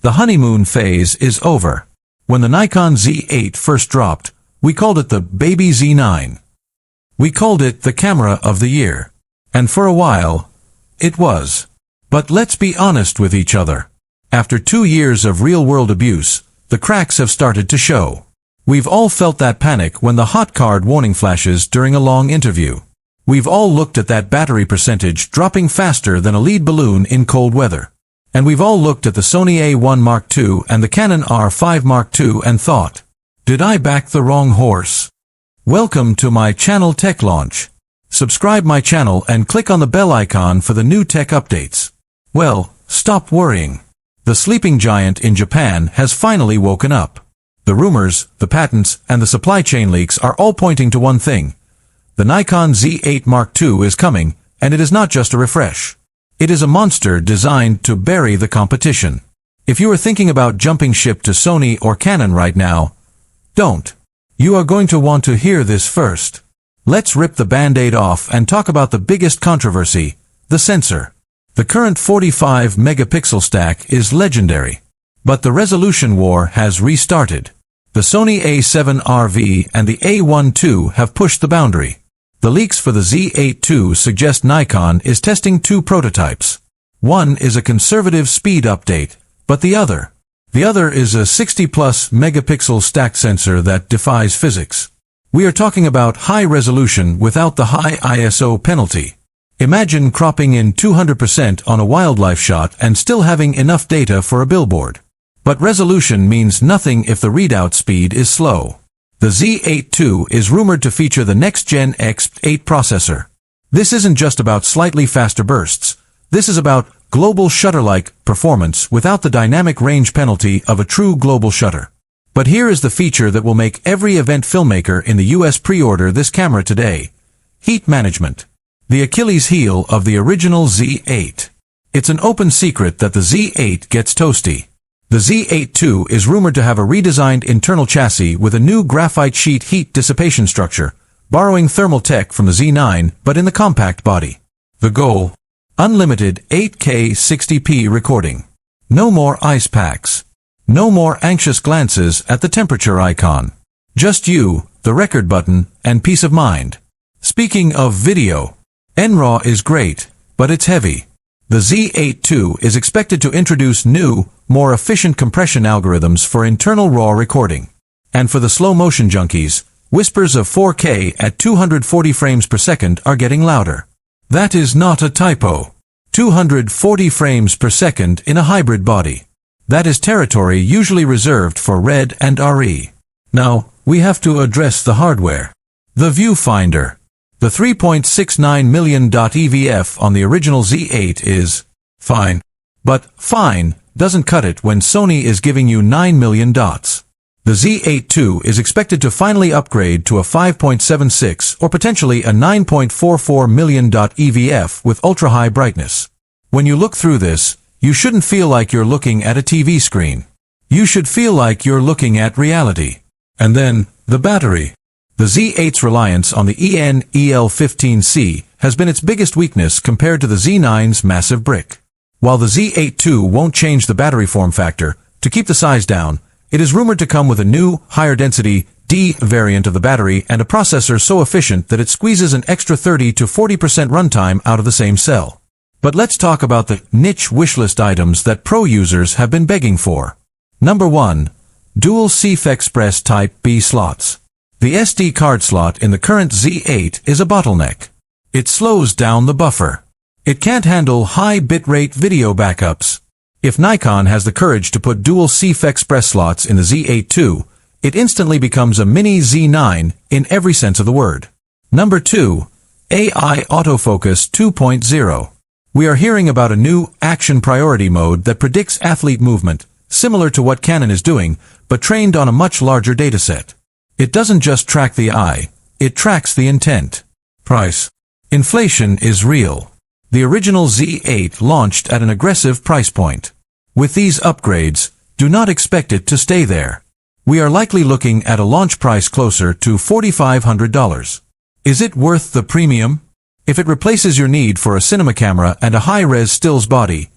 The honeymoon phase is over. When the Nikon Z8 first dropped, we called it the Baby Z9. We called it the camera of the year. And for a while, it was. But let's be honest with each other. After 2 years of real-world abuse, the cracks have started to show. We've all felt that panic when the hot card warning flashes during a long interview. We've all looked at that battery percentage dropping faster than a lead balloon in cold weather. And we've all looked at the Sony A1 Mark II and the Canon R5 Mark II and thought, did I back the wrong horse? Welcome to my channel Tech Launch. Subscribe my channel and click on the bell icon for the new tech updates. Well, stop worrying. The sleeping giant in Japan has finally woken up. The rumors, the patents, and the supply chain leaks are all pointing to one thing. The Nikon Z8 Mark II is coming, and it is not just a refresh. It is a monster designed to bury the competition. If you are thinking about jumping ship to Sony or Canon right now, don't. You are going to want to hear this first. Let's rip the band-aid off and talk about the biggest controversy, the sensor. The current 45 megapixel stack is legendary. But the resolution war has restarted. The Sony A7 RV and the A1 II have pushed the boundary. The leaks for the Z8 II suggest Nikon is testing 2 prototypes. One is a conservative speed update, but the other is a 60-plus megapixel stacked sensor that defies physics. We are talking about high resolution without the high ISO penalty. Imagine cropping in 200% on a wildlife shot and still having enough data for a billboard. But resolution means nothing if the readout speed is slow. The Z8 II is rumored to feature the next-gen Expeed processor. This isn't just about slightly faster bursts. This is about global shutter-like performance without the dynamic range penalty of a true global shutter. But here is the feature that will make every event filmmaker in the US pre-order this camera today. Heat management. The Achilles heel of the original Z8. It's an open secret that the Z8 gets toasty. The Z8 II is rumored to have a redesigned internal chassis with a new graphite sheet heat dissipation structure, borrowing thermal tech from the Z9 but in the compact body. The goal? Unlimited 8K 60p recording. No more ice packs. No more anxious glances at the temperature icon. Just you, the record button, and peace of mind. Speaking of video, NRAW is great, but it's heavy. The Z8 II is expected to introduce new, more efficient compression algorithms for internal RAW recording. And for the slow-motion junkies, whispers of 4K at 240 frames per second are getting louder. That is not a typo. 240 frames per second in a hybrid body. That is territory usually reserved for RED and RE. Now, we have to address the hardware. The viewfinder. The 3.69 million EVF on the original Z8 is fine. But fine doesn't cut it when Sony is giving you 9 million dots. The Z8 II is expected to finally upgrade to a 5.76 or potentially a 9.44 million EVF with ultra-high brightness. When you look through this, you shouldn't feel like you're looking at a TV screen. You should feel like you're looking at reality. And then, the battery. The Z8's reliance on the EN-EL15C has been its biggest weakness compared to the Z9's massive brick. While the Z8 II won't change the battery form factor, to keep the size down, it is rumored to come with a new, higher-density D variant of the battery and a processor so efficient that it squeezes an extra 30 to 40% runtime out of the same cell. But let's talk about the niche wishlist items that pro users have been begging for. Number 1. Dual CF Express Type B slots. The SD card slot in the current Z8 is a bottleneck. It slows down the buffer. It can't handle high bitrate video backups. If Nikon has the courage to put dual CF Express slots in the Z8 II, it instantly becomes a mini Z9 in every sense of the word. Number 2. AI Autofocus 2.0. We are hearing about a new action priority mode that predicts athlete movement, similar to what Canon is doing, but trained on a much larger dataset. It doesn't just track the eye, it tracks the intent. Price. Inflation is real. The original Z8 launched at an aggressive price point. With these upgrades, do not expect it to stay there. We are likely looking at a launch price closer to $4,500. Is it worth the premium? If it replaces your need for a cinema camera and a high-res stills body,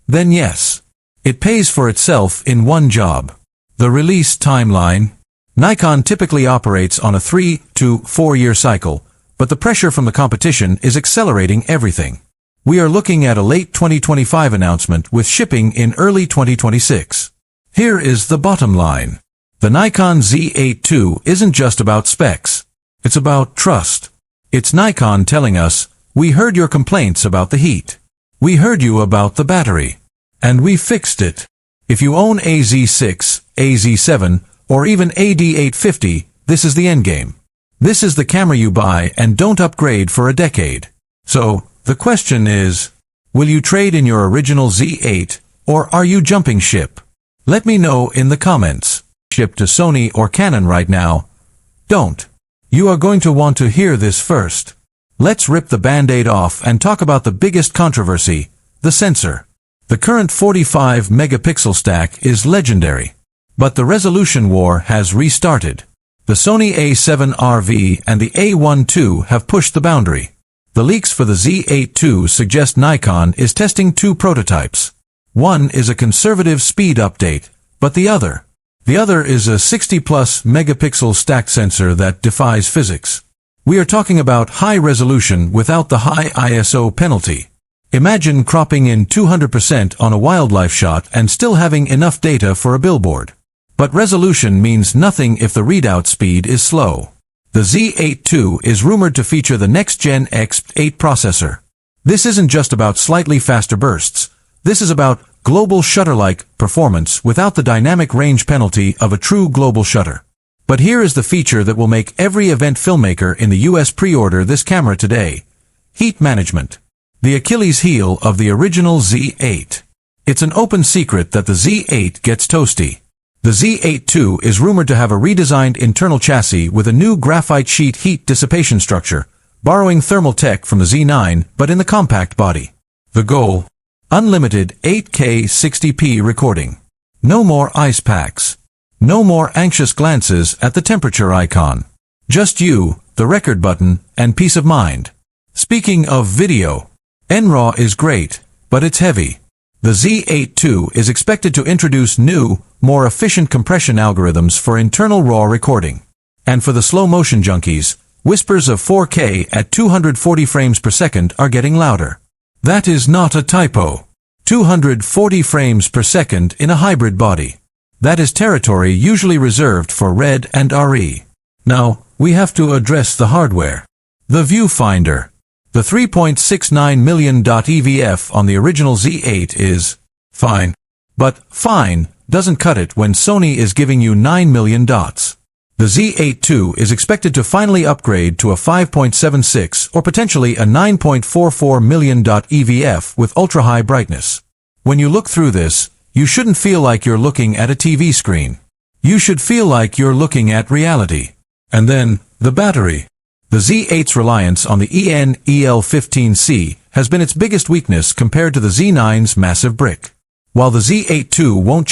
then yes. It pays for itself in one job. The release timeline. Nikon typically operates on a 3 to 4 year cycle, but the pressure from the competition is accelerating everything. We are looking at a late 2025 announcement with shipping in early 2026. Here is the bottom line. The Nikon Z8 II isn't just about specs. It's about trust. It's Nikon telling us, we heard your complaints about the heat. We heard you about the battery. And we fixed it. If you own a Z6, a Z7, or even a D850, this is the endgame. This is the camera you buy and don't upgrade for a decade. So, the question is, will you trade in your original Z8, or are you jumping ship? Let me know in the comments. Ship to Sony or Canon right now? Don't. You are going to want to hear this first. Let's rip the band-aid off and talk about the biggest controversy, the sensor. The current 45 megapixel stack is legendary. But the resolution war has restarted. The Sony A7RV and the A1 II have pushed the boundary. The leaks for the Z8 II suggest Nikon is testing two prototypes. One is a conservative speed update, but the other is a 60-plus megapixel stacked sensor that defies physics. We are talking about high resolution without the high ISO penalty. Imagine cropping in 200% on a wildlife shot and still having enough data for a billboard. But resolution means nothing if the readout speed is slow. The Z8 II is rumored to feature the next-gen Expeed processor. This isn't just about slightly faster bursts. This is about global shutter-like performance without the dynamic range penalty of a true global shutter. But here is the feature that will make every event filmmaker in the US pre-order this camera today. Heat management. The Achilles heel of the original Z8. It's an open secret that the Z8 gets toasty. The Z8 II is rumored to have a redesigned internal chassis with a new graphite sheet heat dissipation structure, borrowing thermal tech from the Z9 but in the compact body. The goal? Unlimited 8K 60p recording. No more ice packs. No more anxious glances at the temperature icon. Just you, the record button, and peace of mind. Speaking of video, RAW is great, but it's heavy. The Z8 II is expected to introduce new, more efficient compression algorithms for internal RAW recording. And for the slow motion junkies, whispers of 4K at 240 frames per second are getting louder. That is not a typo. 240 frames per second in a hybrid body. That is territory usually reserved for RED and RE. Now, we have to address the hardware. The viewfinder. The 3.69 million EVF on the original Z8 is fine. But fine doesn't cut it when Sony is giving you 9 million dots. The Z8 II is expected to finally upgrade to a 5.76 or potentially a 9.44 million EVF with ultra-high brightness. When you look through this, you shouldn't feel like you're looking at a TV screen. You should feel like you're looking at reality. And then, the battery. The Z8's reliance on the EL15C has been its biggest weakness compared to the Z9's massive brick. While the Z8 II won't